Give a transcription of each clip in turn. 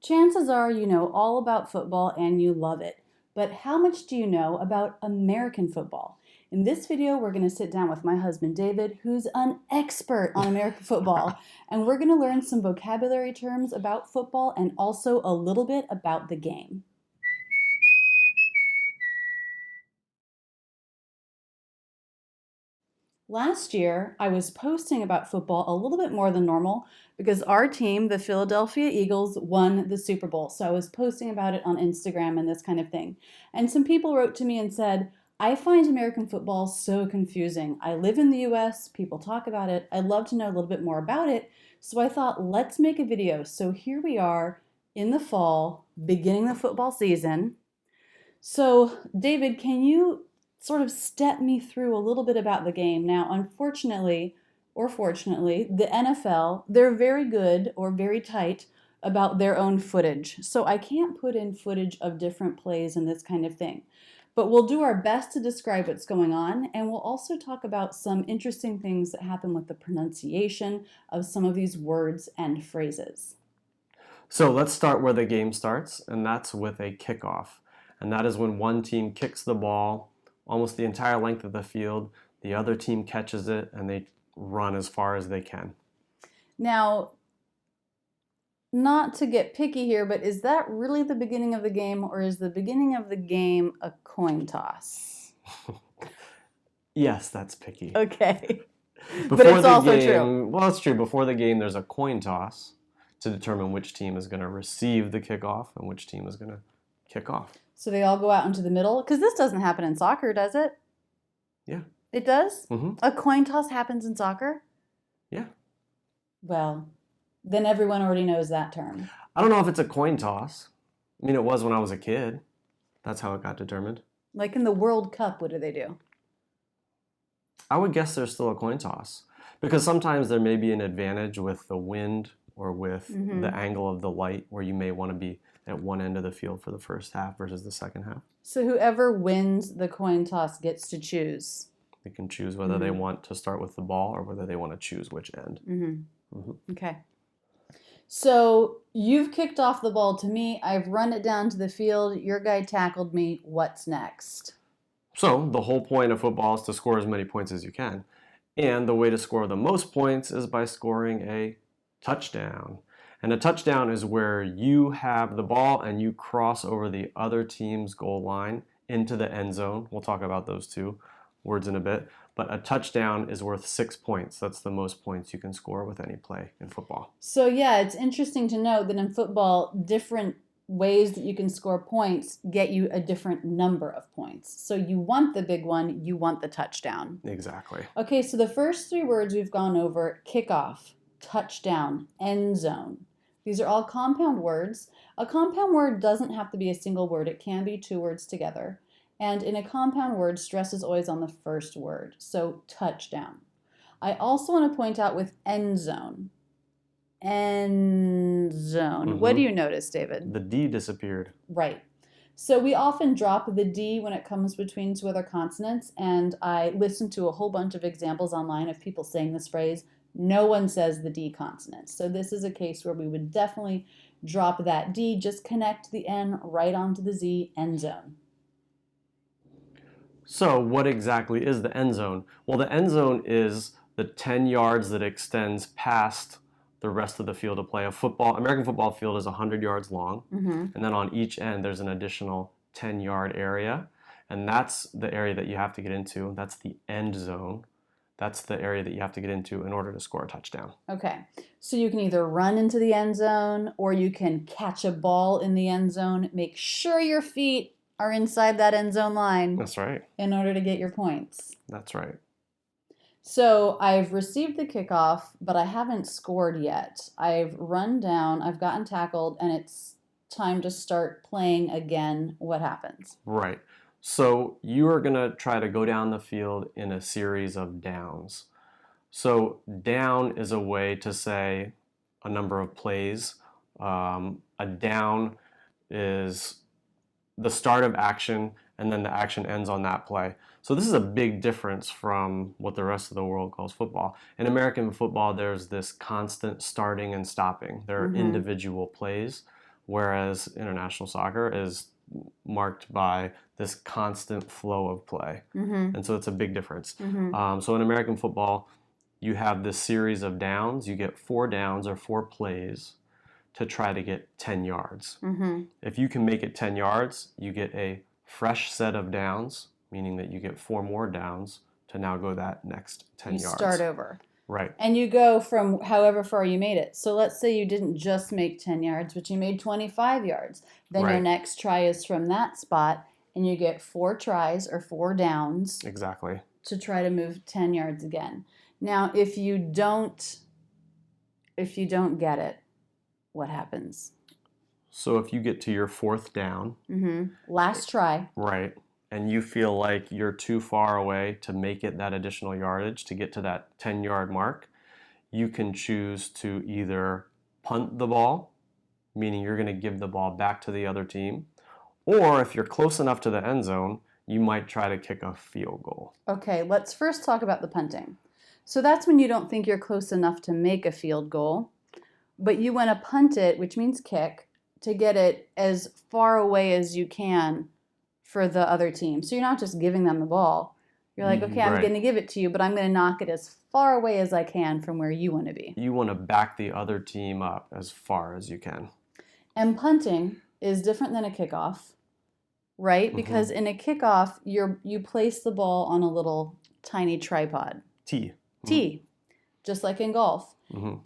Chances are you know all about football and you love it, but how much do you know about American football? In this video, we're going to sit down with my husband David, who's an expert on American football, and we're going to learn some vocabulary terms about football and also a little bit about the game. Last year, I was posting about football a little bit more than normal because our team, the Philadelphia Eagles, won the Super Bowl. So I was posting about it on Instagram and this kind of thing. And some people wrote to me and said, I find American football so confusing. I live in the US, people talk about it. I'd love to know a little bit more about it. So I thought, let's make a video. So here we are in the fall, beginning the football season. So, David, can you sort of step me through a little bit about the game? Now, unfortunately, or fortunately, the NFL, they're very good or very tight about their own footage. So I can't put in footage of different plays and this kind of thing. But we'll do our best to describe what's going on, and we'll also talk about some interesting things that happen with the pronunciation of some of these words and phrases. So let's start where the game starts, and that's with a kickoff. And that is when one team kicks the ball almost the entire length of the field, the other team catches it, and they run as far as they can. Now, not to get picky here, but is that really the beginning of the game, or is the beginning of the game a coin toss? Yes, that's picky. Okay. But it's also true. Well, it's true. Before the game, there's a coin toss to determine which team is going to receive the kickoff and which team is going to kick off. So they all go out into the middle? Because this doesn't happen in soccer, does it? Yeah. It does? Mm-hmm. A coin toss happens in soccer? Yeah. Well, then everyone already knows that term. I don't know if it's a coin toss. I mean, it was when I was a kid. That's how it got determined. Like in the World Cup, what do they do? I would guess there's still a coin toss. Because sometimes there may be an advantage with the wind or with the angle of the light where you may want to be at one end of the field for the first half versus the second half. So whoever wins the coin toss gets to choose. They can choose whether they want to start with the ball or whether they want to choose which end. Okay. So you've kicked off the ball to me. I've run it down to the field. Your guy tackled me. What's next? So the whole point of football is to score as many points as you can. And the way to score the most points is by scoring a touchdown. And a touchdown is where you have the ball and you cross over the other team's goal line into the end zone. We'll talk about those two words in a bit. But a touchdown is worth 6 points. That's the most points you can score with any play in football. So yeah, it's interesting to note that in football, different ways that you can score points get you a different number of points. So you want the big one, you want the touchdown. Exactly. Okay, so the first three words we've gone over: kickoff, touchdown, end zone. These are all compound words. A compound word doesn't have to be a single word. It can be two words together. And in a compound word, stress is always on the first word. So touchdown. I also want to point out with end zone. End zone. What do you notice, David? The D disappeared. Right. So we often drop the D when it comes between two other consonants. And I listened to a whole bunch of examples online of people saying this phrase. No one says the D consonant. So this is a case where we would definitely drop that D, just connect the N right onto the Z, end zone. So what exactly is the end zone? Well, the end zone is the 10 yards that extends past the rest of the field of play. American football field is 100 yards long, and then on each end there's an additional 10-yard area, and that's the area that you have to get into. That's the end zone. That's the area that you have to get into in order to score a touchdown. Okay, so you can either run into the end zone or you can catch a ball in the end zone. Make sure your feet are inside that end zone line. That's right. In order to get your points. That's right. So I've received the kickoff, but I haven't scored yet. I've run down, I've gotten tackled, and it's time to start playing again. What happens? Right. So you are going to try to go down the field in a series of downs. So down is a way to say a number of plays. A down is the start of action, and then the action ends on that play. So this is a big difference from what the rest of the world calls football. In American football, there's this constant starting and stopping. There are individual plays, whereas international soccer is marked by this constant flow of play. And so it's a big difference. So in American football, you have this series of downs. You get 4 downs or 4 plays to try to get 10 yards. If you can make it 10 yards, you get a fresh set of downs, meaning that you get 4 more downs to now go that next 10 You yards. start over. Right. And you go from however far you made it. So let's say you didn't just make 10 yards, but you made 25 yards. Then your Right. next try is from that spot, and you get 4 tries or 4 downs Exactly. to try to move 10 yards again. Now, if you don't get it, what happens? So if you get to your 4th down, Last try. right, and you feel like you're too far away to make it that additional yardage to get to that 10-yard mark, you can choose to either punt the ball, meaning you're going to give the ball back to the other team, or if you're close enough to the end zone, you might try to kick a field goal. Okay, let's first talk about the punting. So that's when you don't think you're close enough to make a field goal, but you want to punt it, which means kick, to get it as far away as you can for the other team. So you're not just giving them the ball. You're like, okay, I'm Right. going to give it to you, but I'm going to knock it as far away as I can from where you want to be. You want to back the other team up as far as you can. And punting is different than a kickoff, right? Because in a kickoff, you place the ball on a little tiny tripod. T, just like in golf.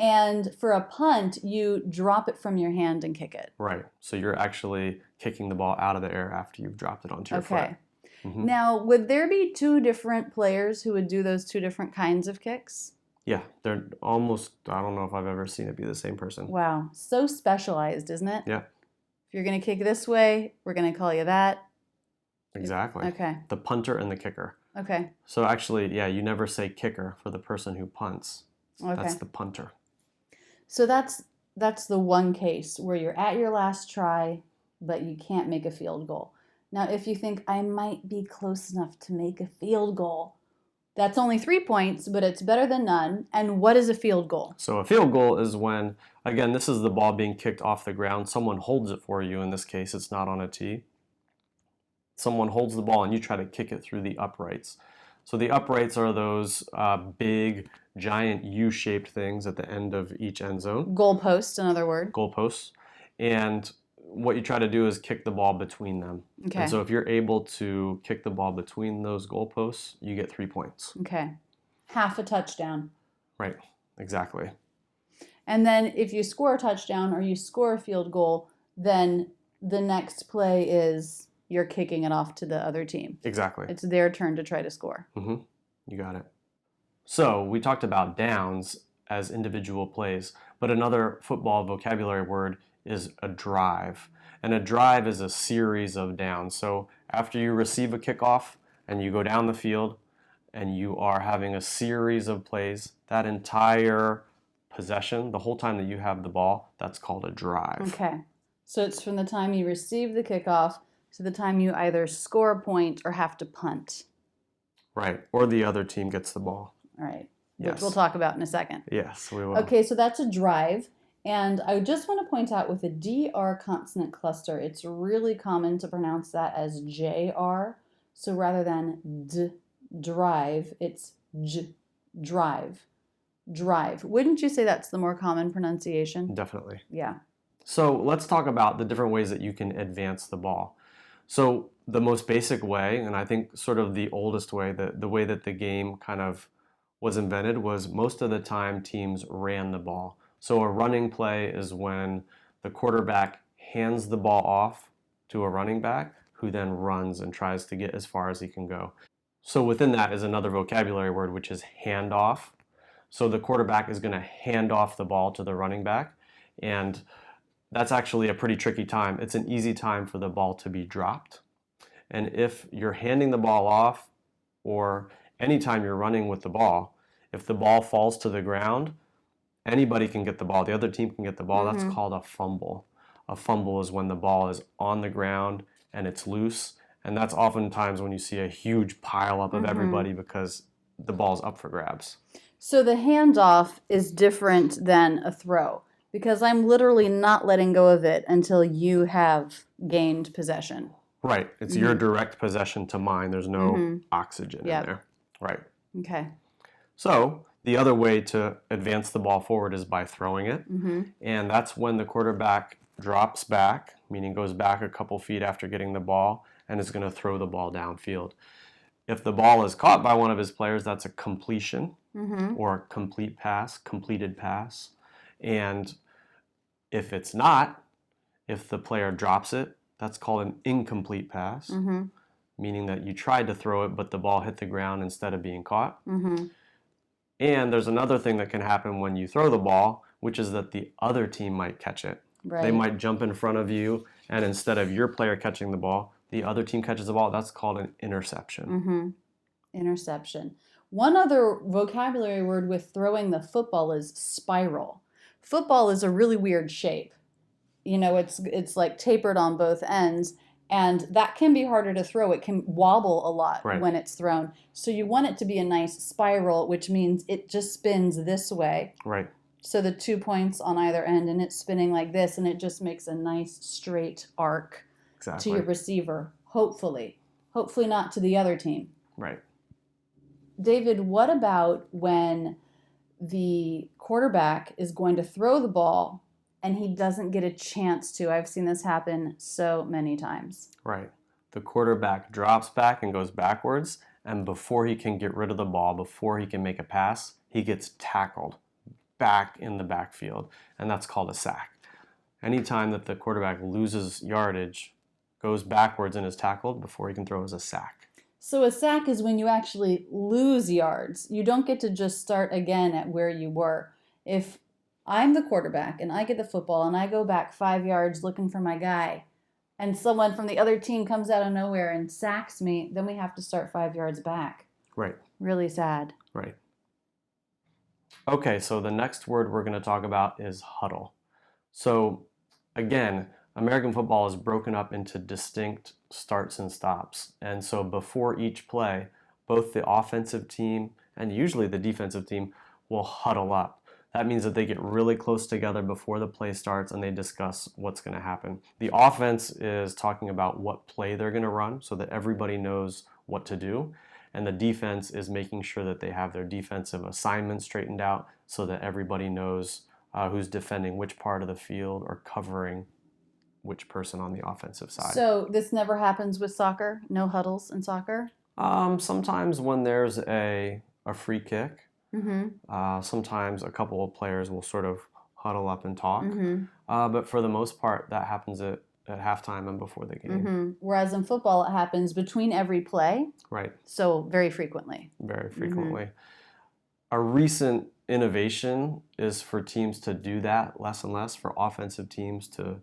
And for a punt, you drop it from your hand and kick it. Right. So you're actually kicking the ball out of the air after you've dropped it onto your foot. Okay. Now, would there be 2 different players who would do those 2 different kinds of kicks? Yeah, they're almost, I don't know if I've ever seen it be the same person. Wow. So specialized, isn't it? Yeah. If you're going to kick this way, we're going to call you that. Exactly. Okay. The punter and the kicker. Okay. So actually, yeah, you never say kicker for the person who punts. Okay. That's the punter. So that's the one case where you're at your last try, but you can't make a field goal. Now, if you think I might be close enough to make a field goal, that's only 3 points, but it's better than none. And what is a field goal? So a field goal is when, again, this is the ball being kicked off the ground. Someone holds it for you. In this case, it's not on a tee. Someone holds the ball and you try to kick it through the uprights. So the uprights are those big, giant U-shaped things at the end of each end zone. Goalpost, another word. Goalposts. And what you try to do is kick the ball between them. Okay. And so if you're able to kick the ball between those goalposts, you get 3 points. Okay. Half a touchdown. Right, exactly. And then if you score a touchdown or you score a field goal, then the next play is you're kicking it off to the other team. Exactly. It's their turn to try to score. You got it. So we talked about downs as individual plays, but another football vocabulary word is a drive. And a drive is a series of downs. So after you receive a kickoff and you go down the field and you are having a series of plays, that entire possession, the whole time that you have the ball, that's called a drive. Okay. So it's from the time you receive the kickoff to the time you either score a point or have to punt. Right. Or the other team gets the ball. All right. Yes. Which we'll talk about in a second. Yes, we will. Okay, so that's a drive. And I just want to point out with a DR consonant cluster, it's really common to pronounce that as JR. So rather than D, drive, it's J, drive. Drive. Wouldn't you say that's the more common pronunciation? Definitely. Yeah. So let's talk about the different ways that you can advance the ball. So the most basic way, and I think sort of the oldest way, the way that the game kind of was invented was most of the time teams ran the ball. So a running play is when the quarterback hands the ball off to a running back who then runs and tries to get as far as he can go. So within that is another vocabulary word, which is handoff. So the quarterback is going to hand off the ball to the running back, and that's actually a pretty tricky time. It's an easy time for the ball to be dropped. And if you're handing the ball off, or anytime you're running with the ball, if the ball falls to the ground, anybody can get the ball. The other team can get the ball. That's called a fumble. A fumble is when the ball is on the ground and it's loose. And that's oftentimes when you see a huge pile up of everybody because the ball's up for grabs. So the handoff is different than a throw. Because I'm literally not letting go of it until you have gained possession. Right. It's your direct possession to mine. There's no oxygen in there. Right. Okay. So the other way to advance the ball forward is by throwing it. And that's when the quarterback drops back, meaning goes back a couple feet after getting the ball, and is going to throw the ball downfield. If the ball is caught by one of his players, that's a completion or a complete pass, completed pass. And if it's not, if the player drops it, that's called an incomplete pass, meaning that you tried to throw it, but the ball hit the ground instead of being caught. And there's another thing that can happen when you throw the ball, which is that the other team might catch it. Right. They might jump in front of you, and instead of your player catching the ball, the other team catches the ball. That's called an interception. Interception. One other vocabulary word with throwing the football is spiral. Football is a really weird shape. You know, it's like tapered on both ends, and that can be harder to throw. It can wobble a lot when it's thrown. So you want it to be a nice spiral, which means it just spins this way. Right. So the 2 points on either end, and it's spinning like this, and it just makes a nice straight arc to your receiver, hopefully. Hopefully not to the other team. Right. David, what about when the quarterback is going to throw the ball and he doesn't get a chance to? I've seen this happen so many times. Right. The quarterback drops back and goes backwards, and before he can get rid of the ball, before he can make a pass, he gets tackled back in the backfield, and that's called a sack. Anytime that the quarterback loses yardage, goes backwards and is tackled before he can throw is a sack. So a sack is when you actually lose yards. You don't get to just start again at where you were. If I'm the quarterback and I get the football and I go back 5 yards looking for my guy, and someone from the other team comes out of nowhere and sacks me, then we have to start 5 yards back. Right. Really sad. Right. Okay, so the next word we're going to talk about is huddle. So again, American football is broken up into distinct starts and stops. And so before each play, both the offensive team and usually the defensive team will huddle up. That means that they get really close together before the play starts and they discuss what's going to happen. The offense is talking about what play they're going to run so that everybody knows what to do. And the defense is making sure that they have their defensive assignments straightened out so that everybody knows who's defending which part of the field or covering which person on the offensive side. So this never happens with soccer? No huddles in soccer? Sometimes when there's a free kick, sometimes a couple of players will sort of huddle up and talk. But for the most part, that happens at halftime and before the game. Whereas in football, it happens between every play. Right. So very frequently. Very frequently. A recent innovation is for teams to do that less and less, for offensive teams to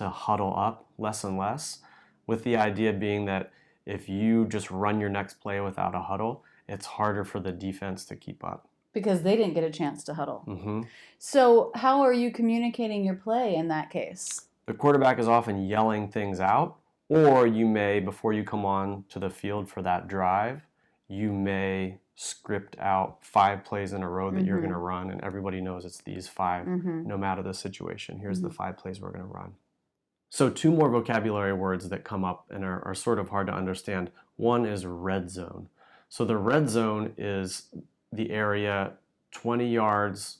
huddle up less and less, with the idea being that if you just run your next play without a huddle, it's harder for the defense to keep up. Because they didn't get a chance to huddle. So how are you communicating your play in that case? The quarterback is often yelling things out, or you may, before you come on to the field for that drive, you may script out 5 plays in a row that you're going to run, and everybody knows it's these 5, no matter the situation. Here's the 5 plays we're going to run. So 2 more vocabulary words that come up and are sort of hard to understand. One is red zone. So the red zone is the area 20 yards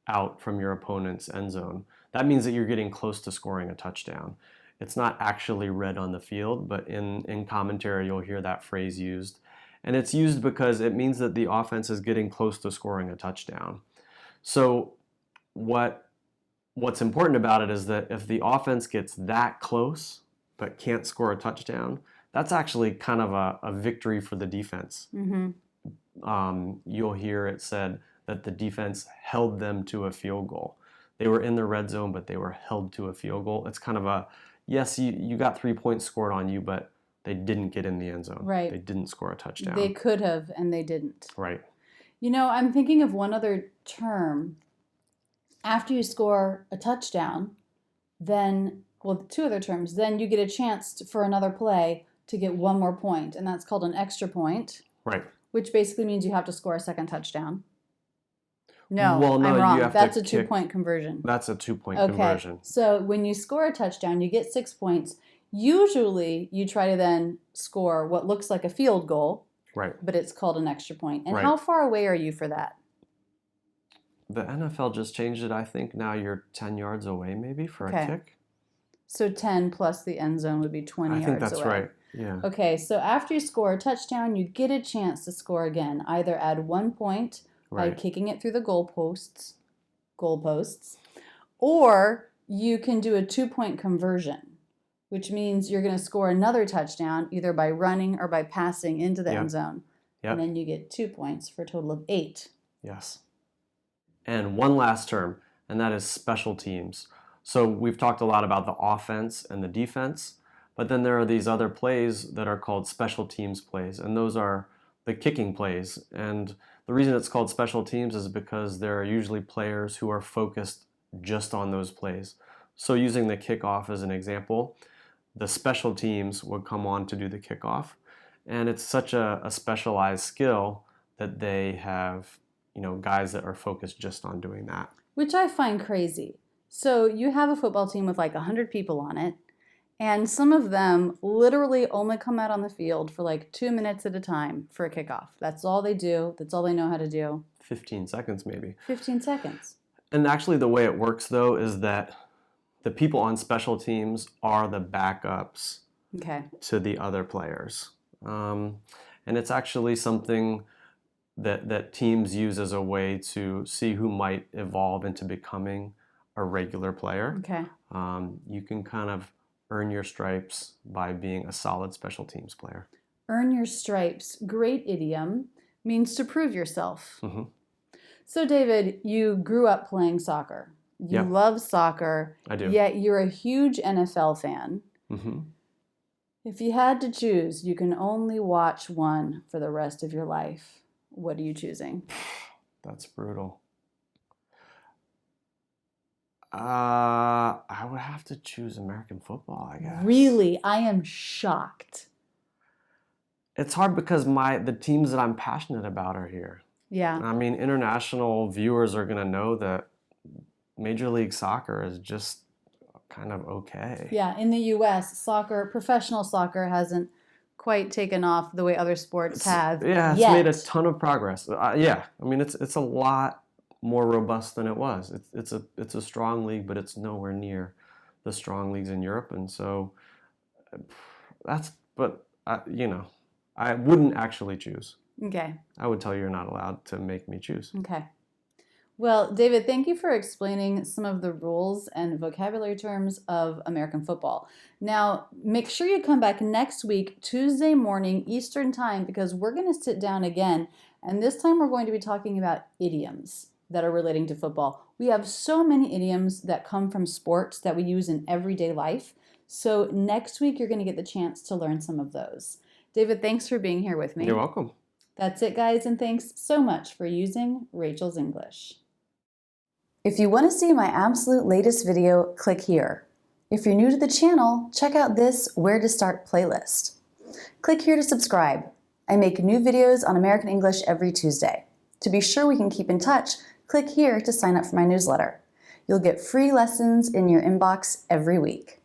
out from your opponent's end zone. That means that you're getting close to scoring a touchdown. It's not actually red on the field, but in commentary you'll hear that phrase used. And it's used because it means that the offense is getting close to scoring a touchdown. So what's important about it is that if the offense gets that close but can't score a touchdown, that's actually kind of a victory for the defense. You'll hear it said that the defense held them to a field goal. They were in the red zone, but they were held to a field goal. It's kind of a, yes, you got 3 points scored on you, but they didn't get in the end zone. Right. They didn't score a touchdown. They could have, and they didn't. Right. You know, I'm thinking of one other term. After you score a touchdown, then, well, 2 other terms, then you get a chance for another play to get 1 more point, and that's called an extra point. Right. Which basically means you have to score a second touchdown. No, Well, no, I'm you wrong. have That's to a kick. two-point conversion. That's a 2-point Okay, conversion. so when you score a touchdown, you get 6 points. Usually, you try to then score what looks like a field goal, Right. but it's called an extra point. And Right. how far away are you for that? The NFL just changed it. I think now you're 10 yards away maybe for a kick. So 10 plus the end zone would be 20 I yards think that's away. right. Yeah. Okay, so after you score a touchdown, you get a chance to score again. Either add 1 point by Right. kicking it through the goalposts, or you can do a 2-point conversion, which means you're going to score another touchdown either by running or by passing into the end zone. Yep. And then you get 2 points for a total of 8. Yes. And one last term, and that is special teams. So we've talked a lot about the offense and the defense, but then there are these other plays that are called special teams plays, and those are the kicking plays. And the reason it's called special teams is because there are usually players who are focused just on those plays. So using the kickoff as an example, the special teams would come on to do the kickoff, and it's such a specialized skill that they have, guys that are focused just on doing that. Which I find crazy. So you have a football team with like 100 people on it, and some of them literally only come out on the field for like 2 minutes at a time for a kickoff. That's all they do. That's all they know how to do. 15 seconds maybe. 15 seconds. And actually the way it works though is that the people on special teams are the backups to the other players. And it's actually something that teams use as a way to see who might evolve into becoming a regular player. You can kind of earn your stripes by being a solid special teams player. Earn your stripes, great idiom, means to prove yourself. Mm-hmm. So David, you grew up playing soccer. You love soccer. I do. Yet you're a huge NFL fan. Mm-hmm. If you had to choose, you can only watch one for the rest of your life. What are you choosing? That's brutal. I would have to choose American football, I guess. Really? I am shocked. It's hard because the teams that I'm passionate about are here. Yeah. I mean, international viewers are going to know that Major League Soccer is just kind of okay. Yeah, in the U.S., professional soccer hasn't quite taken off the way other sports have. Yeah, it's made a ton of progress. I mean, it's a lot more robust than it was. It's a strong league, but it's nowhere near the strong leagues in Europe, and so I wouldn't actually choose. Okay. I would tell you you're not allowed to make me choose. Okay. Well, David, thank you for explaining some of the rules and vocabulary terms of American football. Now, make sure you come back next week, Tuesday morning, Eastern Time, because we're going to sit down again, and this time we're going to be talking about idioms that are relating to football. We have so many idioms that come from sports that we use in everyday life. So next week, you're going to get the chance to learn some of those. David, thanks for being here with me. You're welcome. That's it, guys, and thanks so much for using Rachel's English. If you want to see my absolute latest video, click here. If you're new to the channel, check out this Where to Start playlist. Click here to subscribe. I make new videos on American English every Tuesday. To be sure we can keep in touch, click here to sign up for my newsletter. You'll get free lessons in your inbox every week.